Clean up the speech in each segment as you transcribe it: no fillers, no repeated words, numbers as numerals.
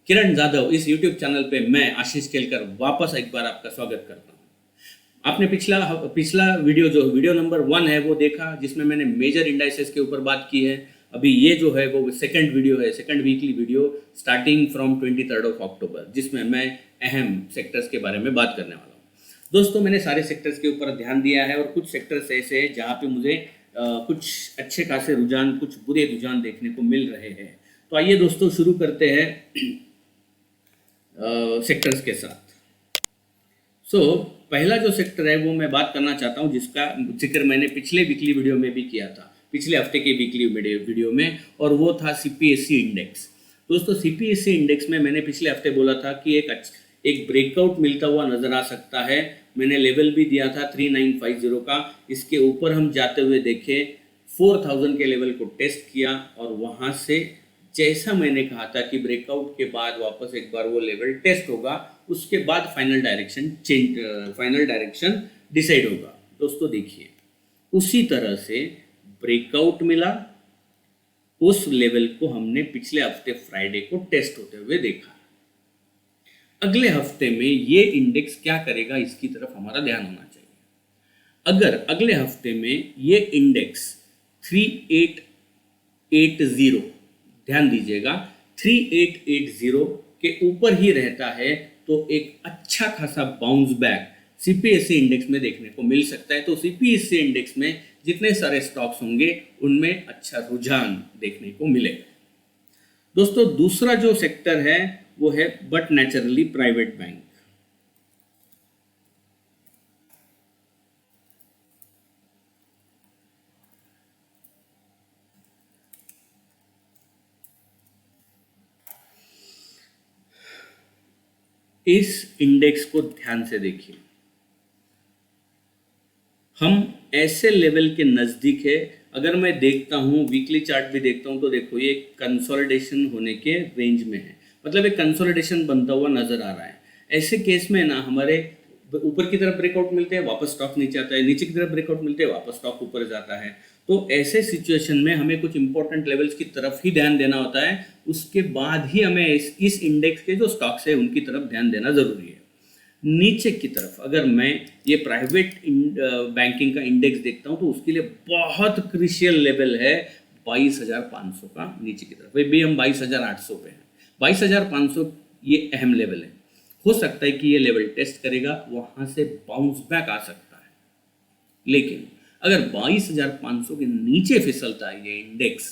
किरण जाधव इस YouTube channel पे मैं आशीष केलकर वापस एक बार आपका स्वागत करता हूँ। आपने पिछला वीडियो नंबर 1 है वो देखा, जिसमें मैंने मेजर इंडाइसेस के ऊपर बात की है। अभी ये जो है वो सेकंड वीडियो है, second weekly video starting from 23 अक्टूबर, जिसमें मैं अहम सेक्टर्स के बारे में बात करने वाला हूँ। दोस्तों, मैंने सारे सेक्टर्स के ऊपर ध्यान दिया है और कुछ सेक्टर्स ऐसे हैं जहाँ पे मुझे कुछ अच्छे खासे रुझान, कुछ बुरे रुझान देखने को मिल रहे हैं। तो आइए दोस्तों शुरू करते हैं सेक्टर्स के साथ। पहला जो सेक्टर है वो मैं बात करना चाहता हूँ, जिसका जिक्र मैंने पिछले वीकली वीडियो में भी किया था, पिछले हफ्ते के वीकली वीडियो में, और वो था सीपीएससी इंडेक्स। दोस्तों, सीपीएससी इंडेक्स में मैंने पिछले हफ्ते बोला था कि एक ब्रेकआउट मिलता हुआ नजर आ सकता है। मैंने लेवल भी दिया था 3950 का। इसके ऊपर हम जाते हुए देखे, 4000 के लेवल को टेस्ट किया और वहाँ से जैसा मैंने कहा था कि ब्रेकआउट के बाद वापस एक बार वो लेवल टेस्ट होगा, उसके बाद फाइनल डायरेक्शन डिसाइड होगा। दोस्तों देखिए, उसी तरह से ब्रेकआउट मिला, उस लेवल को हमने पिछले हफ्ते फ्राइडे को टेस्ट होते हुए देखा। अगले हफ्ते में ये इंडेक्स क्या करेगा, इसकी तरफ हमारा ध्यान होना चाहिए। अगर अगले हफ्ते में ये इंडेक्स 3880, ध्यान दीजिएगा, 3880 के ऊपर ही रहता है तो एक अच्छा खासा बाउंस बैक सीपीएससी इंडेक्स में देखने को मिल सकता है। तो सीपीएससी इंडेक्स में जितने सारे स्टॉक्स होंगे उनमें अच्छा रुझान देखने को मिलेगा। दोस्तों, दूसरा जो सेक्टर है वो है बट नेचुरली प्राइवेट बैंक। इस इंडेक्स को ध्यान से देखिए, हम ऐसे लेवल के नज़दीक है। अगर मैं देखता हूँ, वीकली चार्ट भी देखता हूँ, तो देखो ये कंसोलिडेशन होने के रेंज में है, मतलब एक कंसोलिडेशन बनता हुआ नजर आ रहा है। ऐसे केस में ना हमारे ऊपर की तरफ ब्रेकआउट मिलते हैं, वापस स्टॉक नीचे आता है, नीचे की तरफ ब्रेकआउट मिलते हैं, वापस स्टॉक ऊपर जाता है। तो ऐसे सिचुएशन में हमें कुछ इंपॉर्टेंट लेवल्स की तरफ ही ध्यान देना होता है, उसके बाद ही हमें इस इंडेक्स के जो स्टॉक्स है उनकी तरफ ध्यान देना जरूरी है। नीचे की तरफ अगर मैं ये प्राइवेट बैंकिंग का इंडेक्स देखता हूँ तो उसके लिए बहुत क्रिशियल लेवल है 22,500 का। नीचे की तरफ भी हम 22,800 पे हैं। 22,500 ये अहम लेवल है। हो सकता है कि ये लेवल टेस्ट करेगा, वहां से बाउंस बैक आ सकता है। लेकिन अगर 22,500 के नीचे फिसलता है ये इंडेक्स,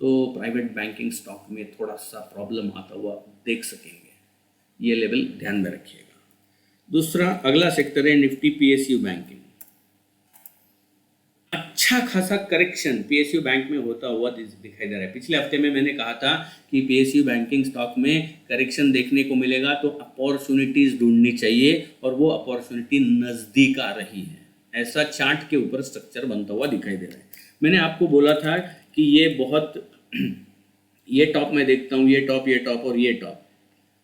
तो प्राइवेट बैंकिंग स्टॉक में थोड़ा सा प्रॉब्लम आता हुआ देख सकेंगे। ये लेवल ध्यान में रखिएगा। दूसरा अगला सेक्टर है निफ्टी पीएसयू बैंकिंग। अच्छा खासा करेक्शन पीएसयू बैंक में होता हुआ दिखाई दे रहा है। पिछले हफ्ते में मैंने कहा था कि पीएसयू बैंकिंग स्टॉक में करेक्शन देखने को मिलेगा तो अपॉर्चुनिटीज ढूंढनी चाहिए, और वो अपॉर्चुनिटी नजदीक आ रही है। ऐसा चार्ट के ऊपर स्ट्रक्चर बनता हुआ दिखाई दे रहा है। मैंने आपको बोला था कि ये बहुत ये टॉप में देखता हूँ, ये टॉप और ये टॉप।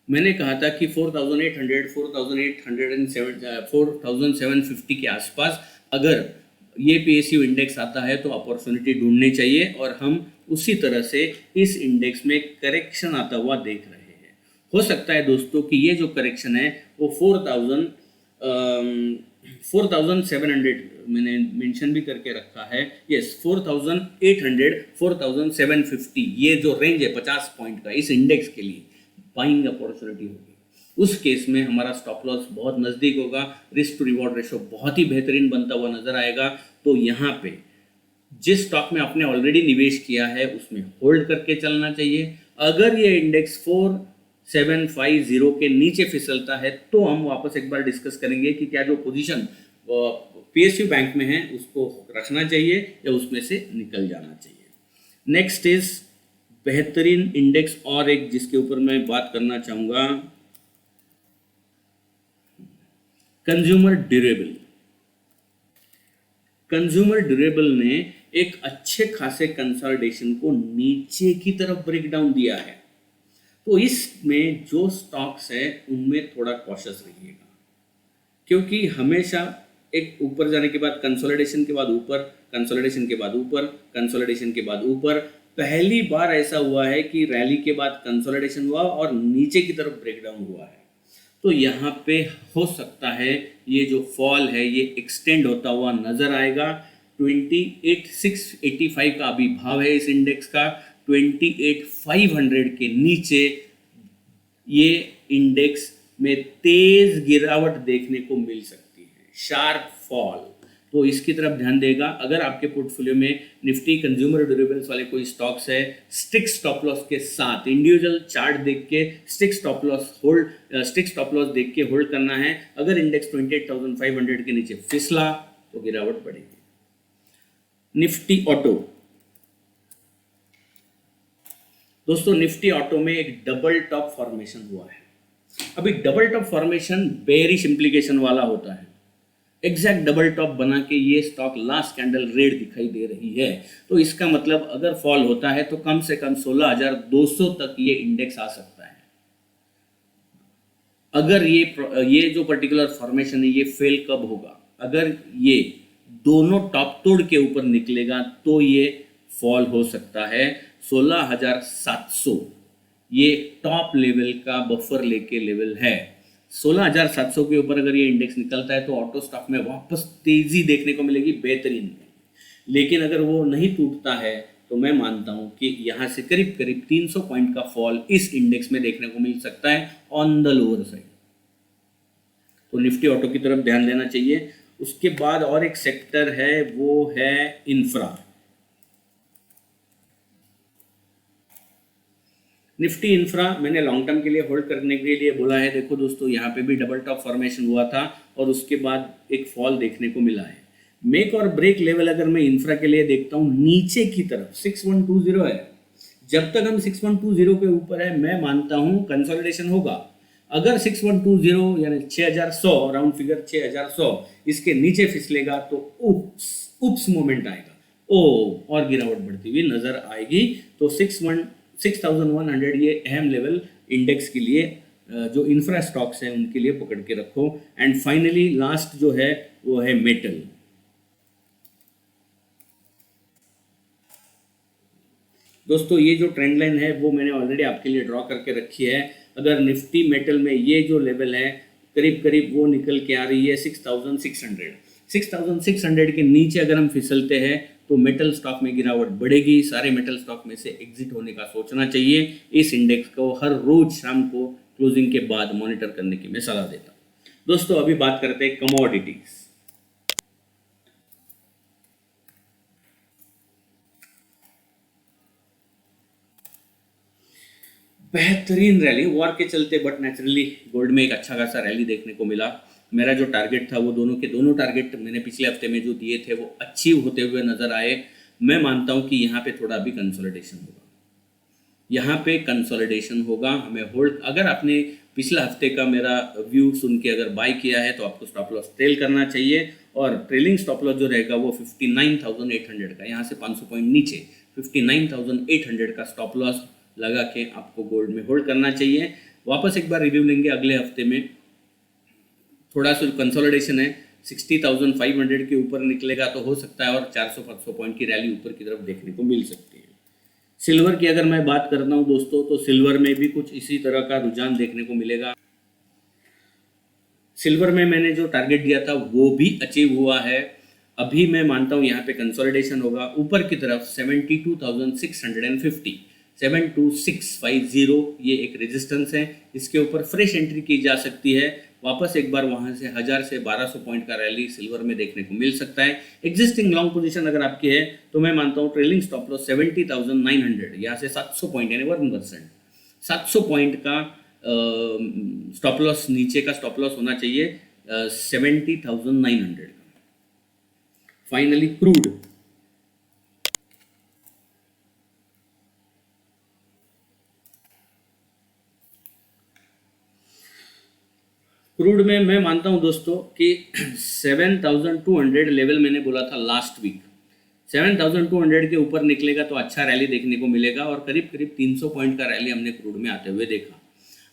मैंने कहा था कि 4,800, 4,750 के आसपास अगर ये पीएसयू इंडेक्स आता है तो अपॉर्चुनिटी ढूंढनी चाहिए, और हम उसी तरह से इस इंडेक्स में करेक्शन आता हुआ देख रहे हैं। हो सकता है दोस्तों कि ये जो करेक्शन है वो 4,700 मैंने मेंशन भी करके रखा है, यस 4,800, 4,750, ये जो रेंज है 50 पॉइंट का इस इंडेक्स के लिए बाइंग अपॉर्चुनिटी होगी। उस केस में हमारा स्टॉप लॉस बहुत नज़दीक होगा, रिस्क टू रिवॉर्ड रेशो बहुत ही बेहतरीन बनता हुआ नजर आएगा। तो यहाँ पे जिस स्टॉक में आपने ऑलरेडी निवेश किया है उसमें होल्ड करके चलना चाहिए। अगर ये इंडेक्स 4,750 के नीचे फिसलता है तो हम वापस एक बार डिस्कस करेंगे कि क्या जो पोजीशन पीएसयू बैंक में है उसको रखना चाहिए या उसमें से निकल जाना चाहिए। नेक्स्ट इज बेहतरीन इंडेक्स, और एक जिसके ऊपर मैं बात करना चाहूंगा, कंज्यूमर ड्यूरेबल। कंज्यूमर ड्यूरेबल ने एक अच्छे खासे कंसोलिडेशन को नीचे की तरफ ब्रेक डाउन दिया है। तो इसमें जो स्टॉक्स है उनमें थोड़ा कॉशियस रहिएगा, क्योंकि हमेशा एक ऊपर जाने के बाद कंसोलिडेशन के बाद ऊपर, कंसोलिडेशन के बाद ऊपर, कंसोलिडेशन के बाद ऊपर, पहली बार ऐसा हुआ है कि रैली के बाद कंसोलिडेशन हुआ और नीचे की तरफ ब्रेकडाउन हुआ है। तो यहाँ पे हो सकता है ये जो फॉल है ये एक्सटेंड होता हुआ नजर आएगा। 28,685 का अभी भाव है इस इंडेक्स का। 28,500 के नीचे ये इंडेक्स में तेज गिरावट देखने को मिल सकती है, शार्प फॉल। तो इसकी तरफ ध्यान देगा। अगर आपके पोर्टफोलियो में निफ्टी कंज्यूमर ड्यूरेबल्स वाले कोई स्टॉक्स है, स्ट्रिक्ट स्टॉप लॉस के साथ इंडिविजुअल चार्ट देख के स्ट्रिक्ट स्टॉप लॉस देख के होल्ड करना है। अगर इंडेक्स 28,500 के नीचे फिसला तो गिरावट बढ़ेगी। निफ्टी ऑटो, दोस्तों निफ्टी ऑटो में एक डबल टॉप फॉर्मेशन हुआ है। अभी double top formation bearish implication वाला होता है। एग्जैक्ट डबल टॉप बना के ये स्टॉक लास्ट कैंडल रेड दिखाई दे रही है। तो इसका मतलब अगर फॉल होता है तो कम से कम 16,200 तक ये इंडेक्स आ सकता है। अगर ये जो पर्टिकुलर फॉर्मेशन है ये फेल कब होगा? अगर ये दोनों टॉप तोड़ के ऊपर निकलेगा तो ये फॉल हो सकता है। 16,700 ये टॉप लेवल का बफर लेके लेवल है। 16,700 के ऊपर अगर ये इंडेक्स निकलता है तो ऑटो स्टॉक में वापस तेजी देखने को मिलेगी, बेहतरीन। लेकिन अगर वो नहीं टूटता है तो मैं मानता हूं कि यहाँ से करीब करीब 300 पॉइंट का फॉल इस इंडेक्स में देखने को मिल सकता है ऑन द लोअर साइड। तो निफ्टी ऑटो की तरफ ध्यान देना चाहिए। उसके बाद और एक सेक्टर है, वो है इंफ्रा। निफ्टी इंफ्रा मैंने लॉन्ग टर्म के लिए होल्ड करने के लिए बोला है। देखो दोस्तों, यहाँ पे भी डबल टॉप फॉर्मेशन हुआ था और उसके बाद एक फॉल देखने को मिला है। मेक और ब्रेक लेवल अगर मैं इंफ्रा के लिए देखता हूँ नीचे की तरफ 6120 है। जब तक हम 6120 के ऊपर है मैं मानता हूँ कंसोलिडेशन होगा। अगर 6120 यानी 6100 राउंड फिगर 6100 इसके नीचे फिसलेगा तो उप्स मोमेंट आएगा, और गिरावट बढ़ती हुई नजर आएगी। तो 6,100 ये अहम लेवल इंडेक्स के लिए जो इंफ्रा स्टॉक्स हैं उनके लिए पकड़ के रखो। एंड फाइनली लास्ट जो है वो है मेटल। दोस्तों ये जो ट्रेंड लाइन है वो मैंने ऑलरेडी आपके लिए ड्रॉ करके रखी है। अगर निफ्टी मेटल में ये जो लेवल है करीब करीब वो निकल के आ रही है 6,600 के नीचे अगर हम फिसलते हैं तो मेटल स्टॉक में गिरावट बढ़ेगी। सारे मेटल स्टॉक में से एग्जिट होने का सोचना चाहिए। इस इंडेक्स को हर रोज शाम को क्लोजिंग के बाद मॉनिटर करने की मैं सलाह देता हूं। दोस्तों अभी बात करते हैं कमोडिटीज। बेहतरीन रैली वॉर के चलते, बट नेचुरली गोल्ड में एक अच्छा खासा रैली देखने को मिला। मेरा जो टारगेट था वो दोनों के दोनों टारगेट मैंने पिछले हफ्ते में जो दिए थे वो अचीव होते हुए नजर आए। मैं मानता हूं कि यहाँ पे थोड़ा अभी कंसोलिडेशन होगा। यहाँ पे कंसोलिडेशन होगा, हमें होल्ड। अगर आपने पिछला हफ्ते का मेरा व्यू सुन के अगर बाय किया है तो आपको स्टॉप लॉस ट्रेल करना चाहिए। और ट्रेलिंग स्टॉप लॉस जो रहेगा वो 59,800 का, यहाँ से 500 पॉइंट नीचे 59,800 का स्टॉप लॉस लगा के आपको गोल्ड में होल्ड करना चाहिए। वापस एक बार रिव्यू लेंगे अगले हफ्ते में। थोड़ा सा कंसोलिडेशन है, 60,500 के ऊपर निकलेगा तो हो सकता है और 400-500 पॉइंट की रैली ऊपर की तरफ देखने को मिल सकती है। सिल्वर की अगर मैं बात करता हूं दोस्तों तो सिल्वर में भी कुछ इसी तरह का रुझान देखने को मिलेगा। सिल्वर में मैंने जो टारगेट दिया था वो भी अचीव हुआ है। अभी मैं मानता हूं यहाँ पे कंसोलिडेशन होगा ऊपर की तरफ 72,650, 72,650 ये एक रेजिस्टेंस है। इसके ऊपर फ्रेश एंट्री की जा सकती है। वापस एक बार वहां से 1000 से 1200 पॉइंट का रैली सिल्वर में देखने को मिल सकता है। एग्जिस्टिंग लॉन्ग पोजीशन अगर आपकी है तो मैं मानता हूं ट्रेलिंग स्टॉप लॉस 70,900, यहाँ से 700 पॉइंट यानी 1%, 700 पॉइंट का स्टॉप लॉस, नीचे का स्टॉप लॉस होना चाहिए 70,900 का। फाइनली क्रूड, क्रूड में मैं मानता हूं दोस्तों कि 7,200 लेवल मैंने बोला था लास्ट वीक, 7,200 के ऊपर निकलेगा तो अच्छा रैली देखने को मिलेगा। और करीब करीब 300 पॉइंट का रैली हमने क्रूड में आते हुए देखा।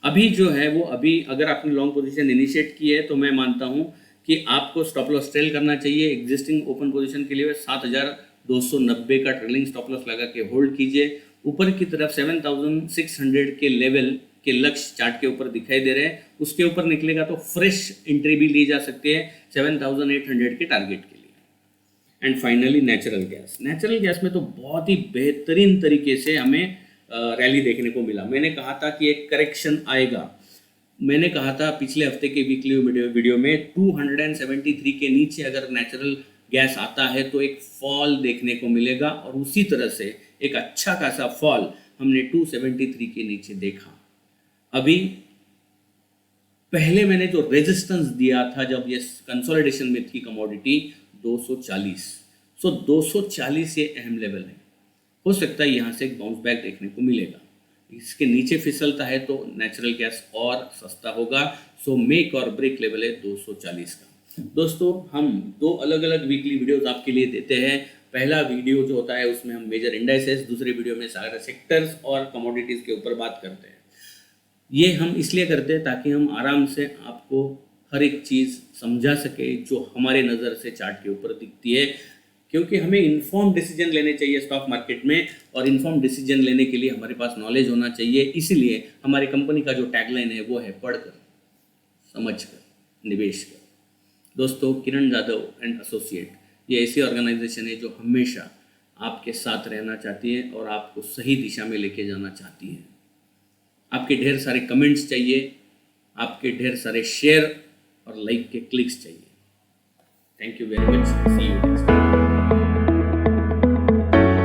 अभी जो है वो अभी अगर आपने लॉन्ग पोजीशन इनिशिएट की है तो मैं मानता हूं कि आपको स्टॉप लॉस ट्रेल करना चाहिए। एग्जिस्टिंग ओपन पोजीशन के लिए 7,000 290 का ट्रेलिंग स्टॉप लॉस लगा के होल्ड कीजिए। ऊपर की तरफ 7600 के लेवल के लक्ष्य चार्ट के ऊपर दिखाई दे रहे हैं, उसके ऊपर निकलेगा तो फ्रेश एंट्री भी ली जा सकती है 7800 के टारगेट के लिए। And finally natural gas. Natural gas में तो बहुत ही बेहतरीन तरीके से हमें रैली देखने को मिला। मैंने कहा था कि एक करेक्शन आएगा, मैंने कहा था पिछले हफ्ते के वीकली वीडियो में 273 के नीचे अगर नेचुरल गैस आता है तो एक फॉल देखने को मिलेगा, और उसी तरह से एक अच्छा खासा फॉल हमने 273 के नीचे देखा। अभी पहले मैंने जो रेजिस्टेंस दिया था जब ये कंसोलिडेशन में थी कमोडिटी 240, सो 240 ये अहम लेवल है। हो सकता है यहाँ से एक बाउंस बैक देखने को मिलेगा। इसके नीचे फिसलता है तो नेचुरल गैस और सस्ता होगा। सो मेक और ब्रेक लेवल है 240 का। दोस्तों, हम दो अलग अलग वीकली वीडियोस आपके लिए देते हैं। पहला वीडियो जो होता है उसमें हम मेजर इंडाइसेस, दूसरे वीडियो में सारे सेक्टर्स और कमोडिटीज़ के ऊपर बात करते हैं। ये हम इसलिए करते हैं ताकि हम आराम से आपको हर एक चीज़ समझा सके जो हमारे नज़र से चार्ट के ऊपर दिखती है, क्योंकि हमें इन्फॉर्म डिसीजन लेने चाहिए स्टॉक मार्केट में, और इन्फॉर्म डिसीजन लेने के लिए हमारे पास नॉलेज होना चाहिए। इसीलिए हमारी कंपनी का जो टैगलाइन है वो है पढ़कर, समझकर, निवेश कर। दोस्तों, किरण जाधव एंड एसोसिएट ये ऐसी ऑर्गेनाइजेशन है जो हमेशा आपके साथ रहना चाहती है और आपको सही दिशा में लेके जाना चाहती है। आपके ढेर सारे कमेंट्स चाहिए, आपके ढेर सारे शेयर और लाइक के क्लिक्स चाहिए। Thank you very much, see you.